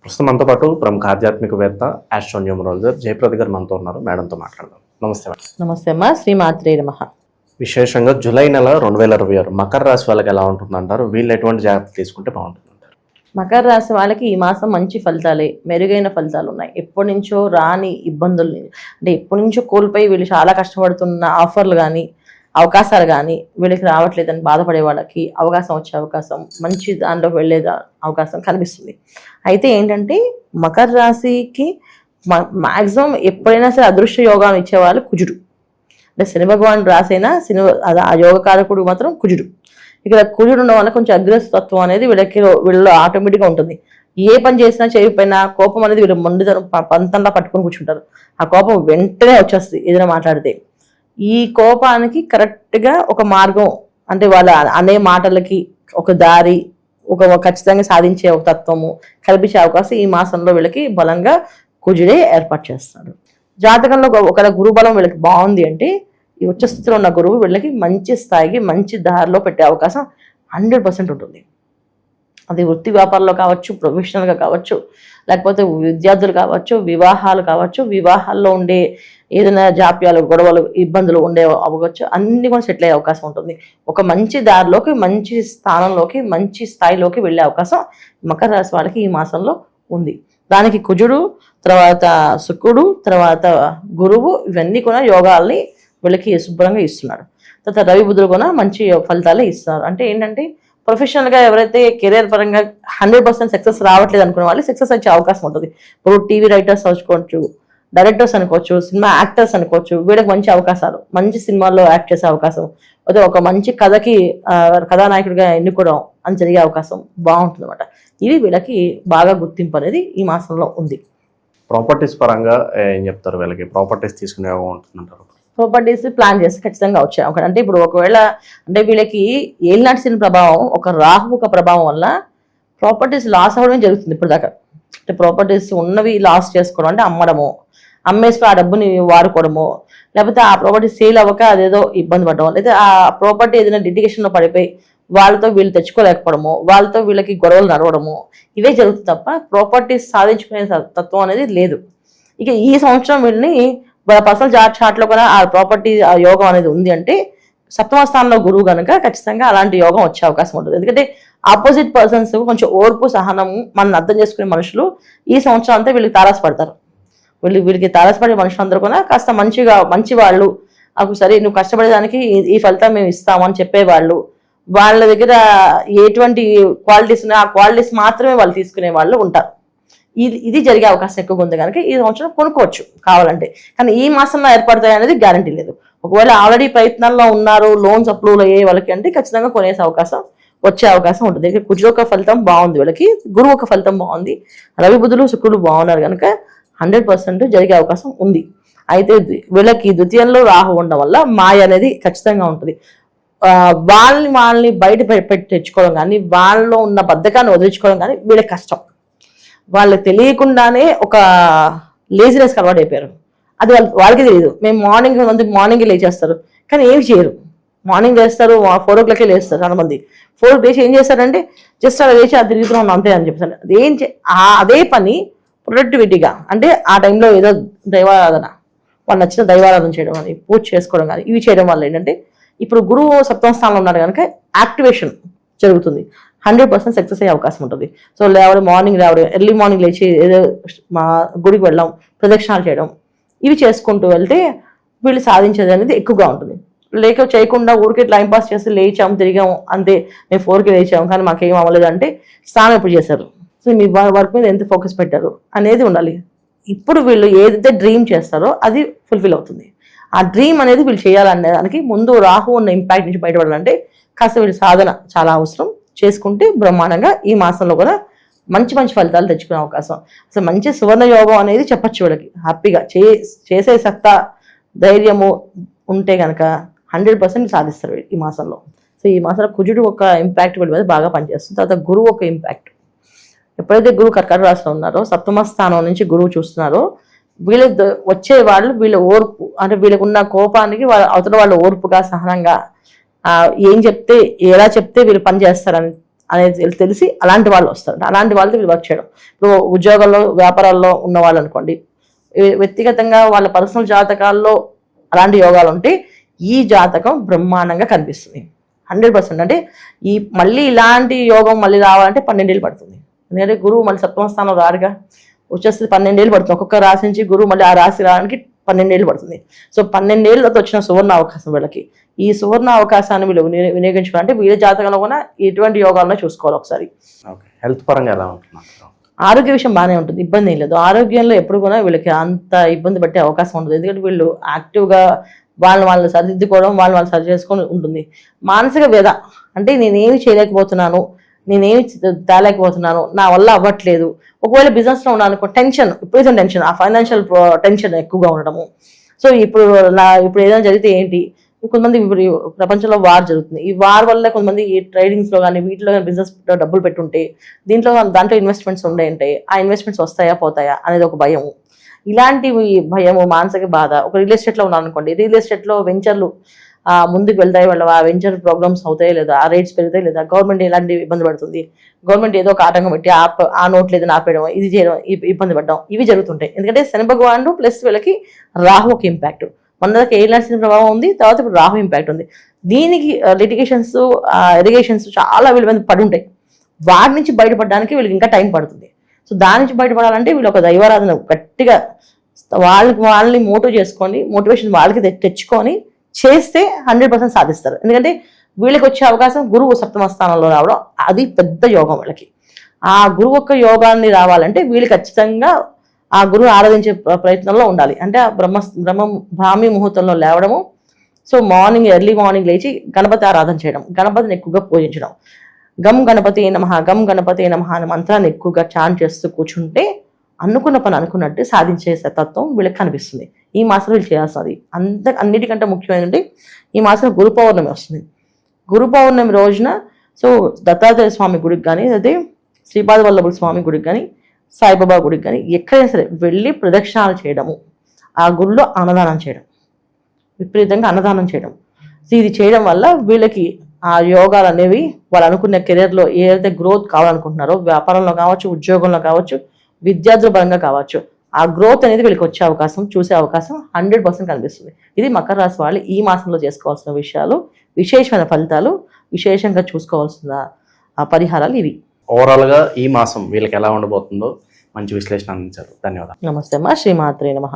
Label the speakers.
Speaker 1: ప్రస్తుతం మనతో పాటు ప్రముఖ ఆధ్యాత్మికవేత్త ఆస్ట్రోన్యూమరాలజర్ జయప్రద గారు మనతో ఉన్నారు. మేడంతో మాట్లాడదాం. నమస్తే మేడం.
Speaker 2: నమస్తే అమ్మా. శ్రీమాత్రే నమః.
Speaker 1: విశేషంగా జూలై నెల 2026 మకర రాశి వాళ్ళకి ఎలా ఉంటుందంటారు? వీళ్ళు ఎటువంటి జాగ్రత్తలు తీసుకుంటే బాగుంటుందంటారు?
Speaker 2: మకర రాశి వాళ్ళకి ఈ మాసం మంచి ఫలితాలే, మెరుగైన ఫలితాలు ఉన్నాయి. ఎప్పటి నుంచో రాని ఇబ్బందుల్ని, అంటే ఎప్పటి నుంచో కోల్పోయి వీళ్ళు చాలా కష్టపడుతున్న ఆఫర్లు కానీ అవకాశాలు కానీ వీళ్ళకి రావట్లేదని బాధపడే వాళ్ళకి అవకాశం వచ్చే అవకాశం, మంచి దానిలోకి వెళ్ళే అవకాశం కనిపిస్తుంది. అయితే ఏంటంటే మకర రాశికి మ్యాక్సిమం ఎప్పుడైనా సరే అదృష్ట యోగాన్ని ఇచ్చేవాళ్ళు కుజుడు. అంటే శని భగవాన్ రాశి అయినా ఆ యోగకారకుడు మాత్రం కుజుడు. ఇక్కడ కుజుడు ఉండడం వల్ల కొంచెం అగ్రస్తత్వం అనేది వీళ్ళలో ఆటోమేటిక్గా ఉంటుంది. ఏ పని చేసినా చేయకపోయినా కోపం అనేది వీళ్ళు మొండితనం పంతంలా పట్టుకొని కూర్చుంటారు. ఆ కోపం వెంటనే వచ్చేస్తుంది ఏదైనా మాట్లాడితే. ఈ కోపానికి కరెక్ట్గా ఒక మార్గం, అంటే వాళ్ళ అనే మాటలకి ఒక దారి, ఒక ఖచ్చితంగా సాధించే ఒక తత్వము కల్పించే అవకాశం ఈ మాసంలో వీళ్ళకి బలంగా కుజుడే ఏర్పాటు చేస్తాడు. జాతకంలో ఒకవేళ గురుబలం వీళ్ళకి బాగుంది అంటే ఈ ఉచ్చస్థితిలో ఉన్న గురువు వీళ్ళకి మంచి స్థాయికి మంచి దారిలో పెట్టే అవకాశం 100% ఉంటుంది. అది వృత్తి వ్యాపారంలో కావచ్చు, ప్రొఫెషనల్గా కావచ్చు, లేకపోతే విద్యార్థులు కావచ్చు, వివాహాలు కావచ్చు, వివాహాల్లో ఉండే ఏదైనా జాప్యాలు, గొడవలు, ఇబ్బందులు ఉండే అవ్వచ్చు, అన్ని కూడా సెటిల్ అయ్యే అవకాశం ఉంటుంది. ఒక మంచి దారిలోకి, మంచి స్థానంలోకి, మంచి స్థాయిలోకి వెళ్ళే అవకాశం మకర రాశి వాళ్ళకి ఈ మాసంలో ఉంది. దానికి కుజుడు, తర్వాత శుక్రుడు, తర్వాత గురువు ఇవన్నీ కూడా యోగాల్ని వీళ్ళకి శుభ్రంగా ఇస్తున్నారు. తర్వాత రవి బుధుడు కూడా మంచి ఫలితాలే ఇస్తున్నారు. అంటే ఏంటంటే ప్రొఫెషనల్గా ఎవరైతే కెరీర్ పరంగా 100% సక్సెస్ రావట్లేదు అనుకునే వాళ్ళు సక్సెస్ వచ్చే అవకాశం ఉంటుంది. ఇప్పుడు టీవీ రైటర్స్ అనుకోవచ్చు, డైరెక్టర్స్ అనుకోవచ్చు, సినిమా యాక్టర్స్ అనుకోవచ్చు, వీళ్ళకి మంచి అవకాశాలు, మంచి సినిమాల్లో యాక్ట్ చేసే అవకాశం, అదే ఒక మంచి కథకి కథానాయకుడిగా ఎన్నుకోవడం అని జరిగే అవకాశం బాగుంటుంది అనమాట. ఇవి వీళ్ళకి బాగా గుర్తింపు అనేది ఈ మాసంలో ఉంది.
Speaker 1: ప్రాపర్టీస్ పరంగా ఏం చెప్తారు? వీళ్ళకి ప్రాపర్టీస్ తీసుకునే ఉంటుందంటారు?
Speaker 2: ప్రాపర్టీస్ ప్లాన్ చేస్తే ఖచ్చితంగా వచ్చాయి. అంటే ఇప్పుడు ఒకవేళ అంటే వీళ్ళకి ఏలినాటి శని ప్రభావం, ఒక రాహు ఒక ప్రభావం వల్ల ప్రాపర్టీస్ లాస్ అవ్వడం జరుగుతుంది ఇప్పుడు దాకా. అంటే ప్రాపర్టీస్ ఉన్నవి లాస్ చేసుకోవడం, అంటే అమ్మడము, అమ్మేసుకుని ఆ డబ్బుని వాడుకోవడము, లేకపోతే ఆ ప్రాపర్టీ సేల్ అవ్వక అదేదో ఇబ్బంది పడడం, లేదా ఆ ప్రాపర్టీ ఏదైనా లిటిగేషన్లో పడిపోయి వాళ్ళతో వీళ్ళు తెచ్చుకోలేకపోవడము, వాళ్ళతో వీళ్ళకి గొడవలు నడవడము, ఇవే జరుగుతుంది తప్ప ప్రాపర్టీస్ సాధించుకునే తత్వం అనేది లేదు. ఇక ఈ సంవత్సరం వీళ్ళని పర్సనల్ చార్ట్లో కూడా ఆ ప్రాపర్టీ ఆ యోగం అనేది ఉంది అంటే సప్తమ స్థానంలో గురువు కనుక ఖచ్చితంగా అలాంటి యోగం వచ్చే అవకాశం ఉంటుంది. ఎందుకంటే ఆపోజిట్ పర్సన్స్ కొంచెం ఓర్పు, సహనము, మనం అర్థం చేసుకునే మనుషులు ఈ సంవత్సరం అంతా వీళ్ళకి తారసపడతారు. వీళ్ళకి తారసపడే మనుషులందరూ కూడా కాస్త మంచి వాళ్ళు, అప్పుడు సరే నువ్వు కష్టపడేదానికి ఈ ఫలితం మేము ఇస్తామని చెప్పేవాళ్ళు, వాళ్ళ దగ్గర ఎటువంటి క్వాలిటీస్ ఉన్నాయో ఆ క్వాలిటీస్ మాత్రమే వాళ్ళు తీసుకునే వాళ్ళు ఉంటారు. ఇది జరిగే అవకాశం ఎక్కువగా ఉంది కనుక ఈ సంవత్సరం కొనుక్కోవచ్చు కావాలంటే. కానీ ఈ మాసంలో ఏర్పడతాయి అనేది గ్యారంటీ లేదు. ఒకవేళ ఆల్రెడీ ప్రయత్నాల్లో ఉన్నారు, లోన్స్ అప్రూవల్ అయ్యే వాళ్ళకి అంటే ఖచ్చితంగా కొనేసే అవకాశం వచ్చే అవకాశం ఉంటుంది. కుజుడు ఒక ఫలితం బాగుంది వీళ్ళకి, గురువు ఒక ఫలితం బాగుంది, రవి బుధులు శుక్రుడు బాగున్నారు కనుక 100% జరిగే అవకాశం ఉంది. అయితే వీళ్ళకి ద్వితీయంలో రాహు ఉండడం వల్ల మాయ అనేది ఖచ్చితంగా ఉంటుంది. వాళ్ళని బయట పెట్టి తెచ్చుకోవడం కానీ, వాళ్ళలో ఉన్న బద్ధకాన్ని వదిలించుకోవడం కానీ వీళ్ళకి కష్టం. వాళ్ళకి తెలియకుండానే ఒక లేజినెస్కి అలవాటు అయిపోయారు. అది వాళ్ళకి తెలియదు. మేము మార్నింగ్ లేచేస్తారు కానీ ఏమి చేయరు. మార్నింగ్ లేస్తారు, 4 o'clock లేస్తారు చాలా మంది. 4 లేచి ఏం చేస్తారంటే జస్ట్ అలా లేచి అది తిరుగుతున్నాం అంతే అని చెప్తారు. అదే పని ప్రొడక్టివిటీగా, అంటే ఆ టైంలో ఏదో దైవారాధన, వాళ్ళు నచ్చిన దైవారాధన చేయడం కానీ, పూజ చేసుకోవడం కానీ ఇవి చేయడం వల్ల ఏంటంటే ఇప్పుడు గురువు సప్తమ స్థానంలో ఉన్నారు కనుక యాక్టివేషన్ జరుగుతుంది. 100% సక్సెస్ అయ్యే అవకాశం ఉంటుంది. సో మార్నింగ్ ఎర్లీ మార్నింగ్ లేచి ఏదో మా గుడికి వెళ్ళడం, ప్రదక్షిణాలు చేయడం, ఇవి చేసుకుంటూ వెళ్తే వీళ్ళు సాధించేది అనేది ఎక్కువగా ఉంటుంది. చేయకుండా ఊరికే టైం పాస్ చేసి లేచాము, తిరిగాము అంతే, మేము 4కి లేచాము కానీ మాకేం అవ్వలేదు అంటే స్నానం ఎప్పుడు చేశారు, సో మీ వర్క్ మీద ఎంత ఫోకస్ పెట్టారు అనేది ఉండాలి. ఇప్పుడు వీళ్ళు ఏదైతే డ్రీమ్ చేస్తారో అది ఫుల్ఫిల్ అవుతుంది. ఆ డ్రీమ్ అనేది వీళ్ళు చేయాలనే దానికి ముందు రాహు ఉన్న ఇంపాక్ట్ నుంచి బయటపడాలంటే కాస్త వీళ్ళు సాధన చాలా అవసరం. చేసుకుంటే బ్రహ్మాండంగా ఈ మాసంలో కూడా మంచి ఫలితాలు తెచ్చుకునే అవకాశం, అసలు మంచి సువర్ణ యోగం అనేది చెప్పచ్చు వీళ్ళకి. హ్యాపీగా చేసే సత్తా, ధైర్యము ఉంటే కనుక 100% సాధిస్తారు ఈ మాసంలో. సో ఈ మాసంలో కుజుడు ఒక ఇంపాక్ట్ వీళ్ళ మీద బాగా పనిచేస్తుంది. తర్వాత గురువు ఒక ఇంపాక్ట్. ఎప్పుడైతే గురువు కర్కాటక రాశిలో ఉన్నారో, సప్తమ స్థానం నుంచి గురువు చూస్తున్నారో, వీళ్ళు వచ్చే వాళ్ళు వీళ్ళ ఓర్పు, అంటే వీళ్ళకున్న కోపానికి అవతల వాళ్ళ ఓర్పుగా, సహనంగా ఏం చెప్తే ఎలా చెప్తే వీళ్ళు పని చేస్తారని అనేది తెలిసి అలాంటి వాళ్ళు వస్తారు. అలాంటి వాళ్ళతో వీళ్ళు వర్క్ చేయడం. ఇప్పుడు ఉద్యోగాల్లో వ్యాపారాల్లో ఉన్న వాళ్ళు అనుకోండి, వ్యక్తిగతంగా వాళ్ళ పర్సనల్ జాతకాల్లో అలాంటి యోగాలు ఉంటే ఈ జాతకం బ్రహ్మాండంగా కనిపిస్తుంది 100%. అంటే మళ్ళీ ఇలాంటి యోగం మళ్ళీ రావాలంటే 12 ఏళ్ళు పడుతుంది. ఎందుకంటే గురువు మళ్ళీ సప్తమ స్థానం రారుగా, వచ్చేస్తే 12 ఏళ్ళు పడుతుంది. ఒక్కొక్క రాశి నుంచి గురువు మళ్ళీ ఆ రాశి రావడానికి 12 ఏళ్ళు పడుతుంది. సో 12 ఏళ్ళతో వచ్చిన సువర్ణ అవకాశం వీళ్ళకి. ఈ సువర్ణ అవకాశాన్ని వీళ్ళు వినియోగించుకోవాలంటే వీళ్ళ జాతకంలో కూడా ఎటువంటి యోగాలను చూసుకోవాలి ఒకసారి.
Speaker 1: హెల్త్ పరంగా ఎలా ఉంటున్నారు?
Speaker 2: ఆరోగ్య విషయం బాగానే ఉంటుంది, ఇబ్బంది ఏం లేదు. ఆరోగ్యంలో ఎప్పుడు కూడా వీళ్ళకి అంత ఇబ్బంది పట్టే అవకాశం ఉండదు. ఎందుకంటే వీళ్ళు యాక్టివ్గా వాళ్ళు సరిదిద్దుకోవడం, వాళ్ళు సరి చేసుకొని ఉంటుంది. మానసిక వ్యధ అంటే నేనేమి చేయలేకపోతున్నాను, నేనేమి తేలేకపోతున్నాను, నా వల్ల అవ్వట్లేదు. ఒకవేళ బిజినెస్లో ఉన్నాను టెన్షన్, ఇప్పుడైతే టెన్షన్, ఆ ఫైనాన్షియల్ టెన్షన్ ఎక్కువగా ఉండడము. సో ఇప్పుడు ఏదైనా జరిగితే ఏంటి, కొంతమంది ఇప్పుడు ప్రపంచంలో వార్ జరుగుతుంది. ఈ వార్ వల్ల కొంతమంది ఈ ట్రేడింగ్స్లో కానీ వీటిలో కానీ బిజినెస్ డబ్బులు పెట్టుంటే దాంట్లో ఇన్వెస్ట్మెంట్స్ ఉంటాయి, ఆ ఇన్వెస్ట్మెంట్స్ వస్తాయా పోతాయా అనేది ఒక భయం. ఇలాంటి భయము, మానసిక బాధ. ఒక రియల్ ఎస్టేట్లో ఉన్నాను అనుకోండి, రియల్ ఎస్టేట్లో వెంచర్లు ముందుకు వెళ్తాయి, ఆ వెంచర్ ప్రోగ్రామ్స్ అవుతాయి లేదా, ఆ రేట్స్ పెరుగుతాయి లేదా, గవర్నమెంట్ ఎలాంటి ఇబ్బంది పడుతుంది, గవర్నమెంట్ ఏదో ఒక ఆటంకం పెట్టి ఆ నోట్లు ఏదైనా ఆపేయడం, ఇది చేయడం, ఇబ్బంది పడడం, ఇవి జరుగుతుంటాయి. ఎందుకంటే శని భగవానుడు ప్లస్ వీళ్ళకి రాహు ఒక ఇంపాక్ట్. మన దగ్గర ఏలాంటి ప్రభావం ఉంది, తర్వాత ఇప్పుడు రాహు ఇంపాక్ట్ ఉంది. దీనికి లిటిగేషన్స్, ఇరిగేషన్స్ చాలా వీళ్ళ మీద పడి ఉంటాయి. వాటి నుంచి బయటపడడానికి వీళ్ళకి ఇంకా టైం పడుతుంది. సో దాని నుంచి బయటపడాలంటే వీళ్ళు ఒక దైవారాధన గట్టిగా వాళ్ళని మోటివేషన్ వాళ్ళకి తెచ్చుకొని చేస్తే 100% సాధిస్తారు. ఎందుకంటే వీళ్ళకి వచ్చే అవకాశం గురువు సప్తమ స్థానంలో రావడం, అది పెద్ద యోగం వీళ్ళకి. ఆ గురువు యొక్క యోగాన్ని రావాలంటే వీళ్ళు ఖచ్చితంగా ఆ గురువు ఆరాధించే ప్రయత్నంలో ఉండాలి. అంటే ఆ బ్రాహ్మీ ముహూర్తంలో లేవడము, సో ఎర్లీ మార్నింగ్ లేచి గణపతి ఆరాధన చేయడం, గణపతిని ఎక్కువగా పూజించడం, గం గణపతి నమః గం గణపతి నమః అనే మంత్రాన్ని ఎక్కువగా చాంట్ చేస్తూ కూర్చుంటే అనుకున్న పని అనుకున్నట్టు సాధించే తత్వం వీళ్ళకి కనిపిస్తుంది. ఈ మాసంలో వీళ్ళు చేయాల్సినది అన్నిటికంటే ముఖ్యమైనది ఈ మాసం గురు పౌర్ణమి వస్తుంది. గురు పౌర్ణమి రోజున సో దత్తాత్రేయ స్వామి గుడికి కానీ, అదే శ్రీపాద వల్లభుల స్వామి గుడికి కానీ, సాయిబాబా గుడికి కానీ ఎక్కడైనా సరే వెళ్ళి ప్రదక్షిణాలు చేయడము, ఆ గుడిలో అన్నదానం చేయడం, విపరీతంగా అన్నదానం చేయడం. ఇది చేయడం వల్ల వీళ్ళకి ఆ యోగాలు అనేవి వాళ్ళు అనుకున్న కెరీర్లో ఏదైతే గ్రోత్ కావాలనుకుంటున్నారో, వ్యాపారంలో కావచ్చు, ఉద్యోగంలో కావచ్చు, విద్యార్థుల పరంగా కావచ్చు, ఆ గ్రోత్ అనేది వీళ్ళకి వచ్చే అవకాశం, చూసే అవకాశం 100% కనిపిస్తుంది. ఇది మకర రాశి వాళ్ళు ఈ మాసంలో చేసుకోవాల్సిన విషయాలు, విశేషమైన ఫలితాలు, విశేషంగా చూసుకోవాల్సిన పరిహారాలు ఇవి.
Speaker 1: ఓవరాల్గా ఈ మాసం వీళ్ళకి ఎలా ఉండబోతుందో మంచి విశ్లేషణ అందించారు. ధన్యవాదాలు.
Speaker 2: నమస్తే అమ్మా. శ్రీమాత్రే నమః.